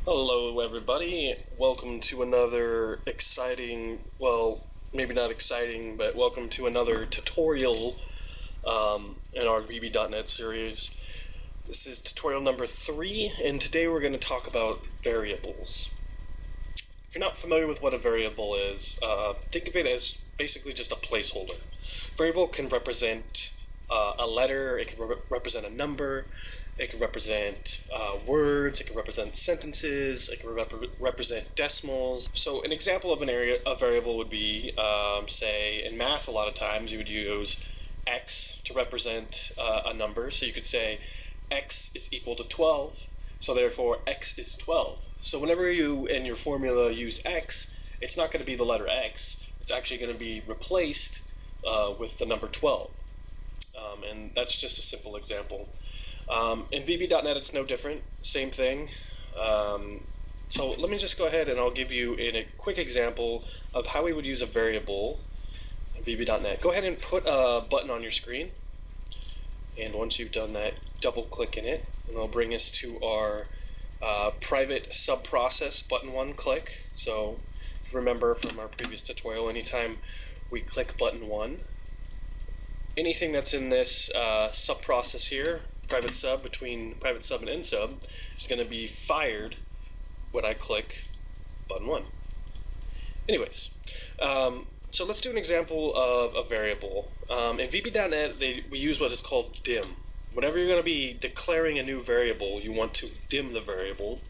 Hello, everybody. Welcome to another exciting, well, maybe not exciting, but welcome to another tutorial in our VB.NET series. This is tutorial number 3, and today we're going to talk about variables. If you're not familiar with what a variable is, think of it as basically just a placeholder. Variable can represent a letter, it can represent a number, it can represent words, it can represent sentences, it can represent decimals. So an example of a variable would be, say, in math a lot of times you would use x to represent a number. So you could say x is equal to 12, so therefore x is 12. So whenever you in your formula use x, it's not going to be the letter x, it's actually going to be replaced with the number 12. And that's just a simple example. In VB.NET it's no different, same thing. So let me just go ahead and I'll give you a quick example of how we would use a variable in VB.NET. Go ahead and put a button on your screen, and once you've done that, double click in it, and it'll bring us to our private subprocess button 1 click. So if you remember from our previous tutorial, anytime we click button 1, anything that's in this subprocess here, private sub between private sub and end sub, is going to be fired when I click button 1. Anyways, so let's do an example of a variable. In VB.NET, we use what is called dim. Whenever you're going to be declaring a new variable, you want to dim the variable.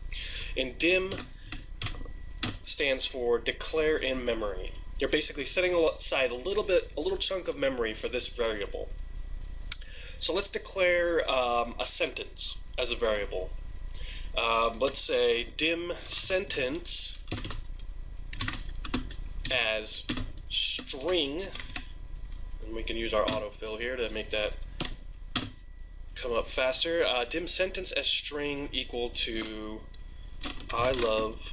And dim stands for declare in memory. You're basically setting aside a little chunk of memory for this variable. So let's declare a sentence as a variable. Let's say dim sentence as string, and we can use our autofill here to make that come up faster. Dim sentence as string equal to I love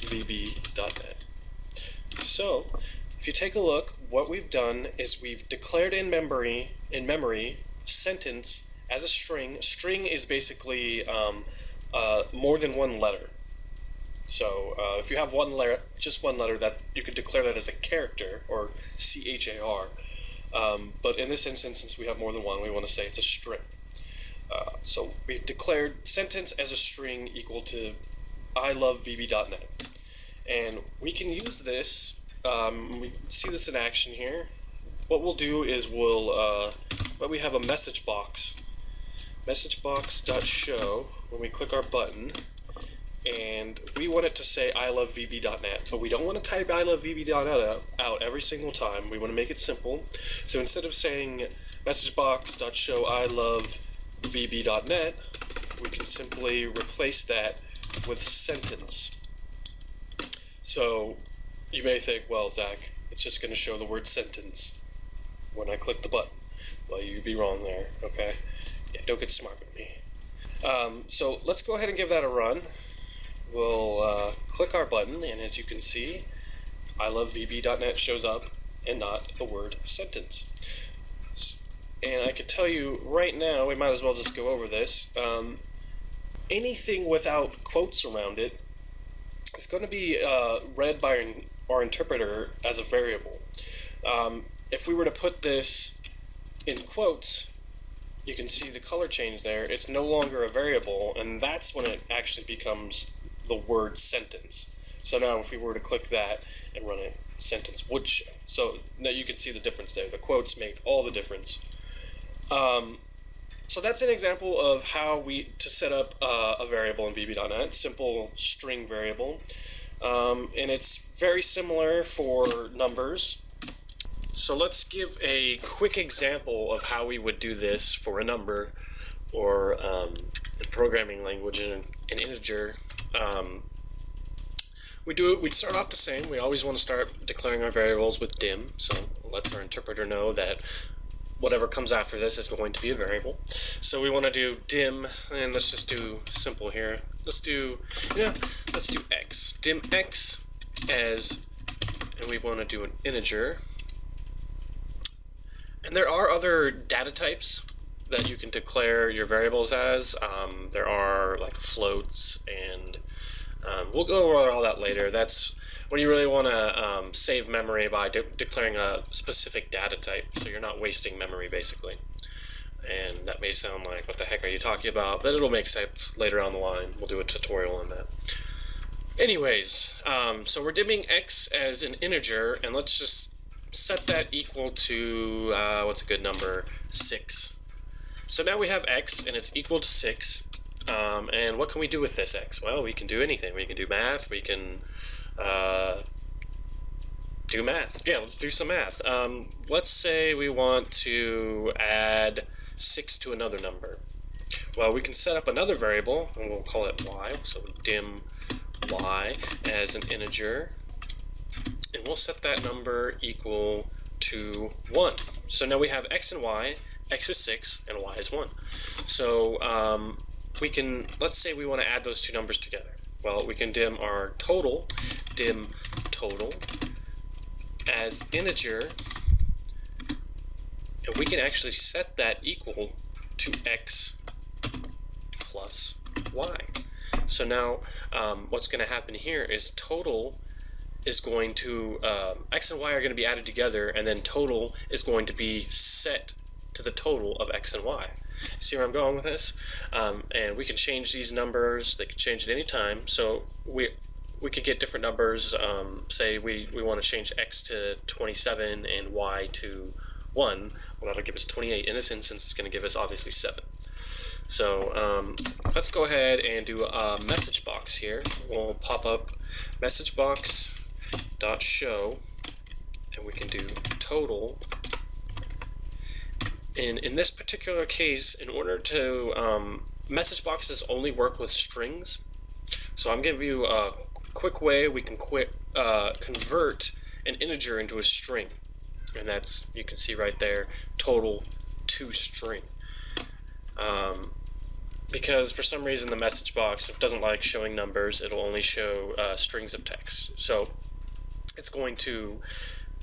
VB.NET. So if you take a look, what we've done is we've declared in memory sentence as a string. String is basically more than one letter. So if you have just one letter, that you could declare that as a character, or char. But in this instance, since we have more than one, we want to say it's a string. So we've declared sentence as a string equal to I love VB.NET. And we can use this, we see this in action here. What we'll do is we have a message box, messagebox.show, when we click our button, and we want it to say I love VB.NET, but we don't want to type I love VB.NET out every single time. We want to make it simple. So instead of saying messagebox.show I love VB.NET, we can simply replace that with sentence. So you may think, well, Zach, it's just going to show the word sentence when I click the button. Well, you'd be wrong there, okay? Yeah, don't get smart with me. So let's go ahead and give that a run. We'll click our button, and as you can see, I love VB.NET shows up and not the word sentence. And I can tell you right now, we might as well just go over this. Anything without quotes around it is going to be read by our interpreter as a variable. If we were to put this in quotes, you can see the color change there. It's no longer a variable, and that's when it actually becomes the word sentence. So now if we were to click that and run a sentence would show. So now you can see the difference there. The quotes make all the difference. So that's an example of how to set up a variable in VB.NET, simple string variable. And it's very similar for numbers. So let's give a quick example of how we would do this for a number, or in programming language, in an integer. We'd start off the same. We always want to start declaring our variables with dim, so it lets our interpreter know that whatever comes after this is going to be a variable. So we want to do dim, and let's just do simple here. Let's do x. Dim x as, and we want to do an integer. And there are other data types that you can declare your variables as. There are like floats and we'll go over all that later. That's when you really want to save memory by declaring a specific data type, so you're not wasting memory, basically. And that may sound like, what the heck are you talking about? But it'll make sense later on the line. We'll do a tutorial on that. Anyways, so we're dimming x as an integer, and let's just set that equal to, what's a good number? 6. So now we have x, and it's equal to 6. And what can we do with this x? Well, we can do anything. We can do math. We can do math. Yeah, let's do some math. Let's say we want to add 6 to another number. Well, we can set up another variable, and we'll call it y. So dim y as an integer, and we'll set that number equal to 1. So now we have x and y. X is 6 and y is 1. So we can, let's say we want to add those two numbers together. Well, we can dim our total, dim total as integer, and we can actually set that equal to x plus y. So now what's going to happen here is total is going to, x and y are going to be added together, and then total is going to be set to the total of x and y. See where I'm going with this? And we can change these numbers. They can change at any time. So we could get different numbers. Say we want to change x to 27 and y to 1. Well, that'll give us 28. In this instance, it's going to give us obviously 7. So let's go ahead and do a message box here. We'll pop up message box dot show, and we can do total. And in this particular case, in order to message boxes only work with strings. So I'm going to give you a quick way we can convert an integer into a string, and that's, you can see right there, total to string. Because for some reason the message box doesn't like showing numbers, it'll only show strings of text. So it's going to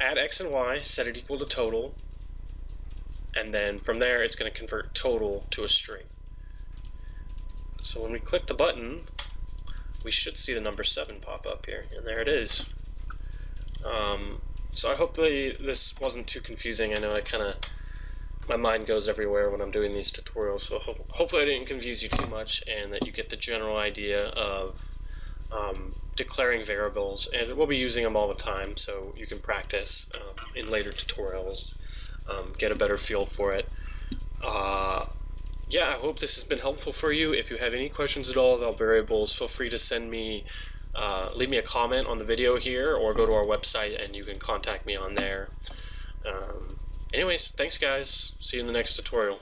add x and y, set it equal to total, and then from there it's going to convert total to a string. So when we click the button, we should see the number 7 pop up here, and there it is. So I hope this wasn't too confusing. I know my mind goes everywhere when I'm doing these tutorials, so hopefully I didn't confuse you too much, and that you get the general idea of declaring variables, and we'll be using them all the time, so you can practice in later tutorials, get a better feel for it. Yeah, I hope this has been helpful for you. If you have any questions at all about variables, feel free to leave me a comment on the video here, or go to our website and you can contact me on there. Anyways, thanks guys. See you in the next tutorial.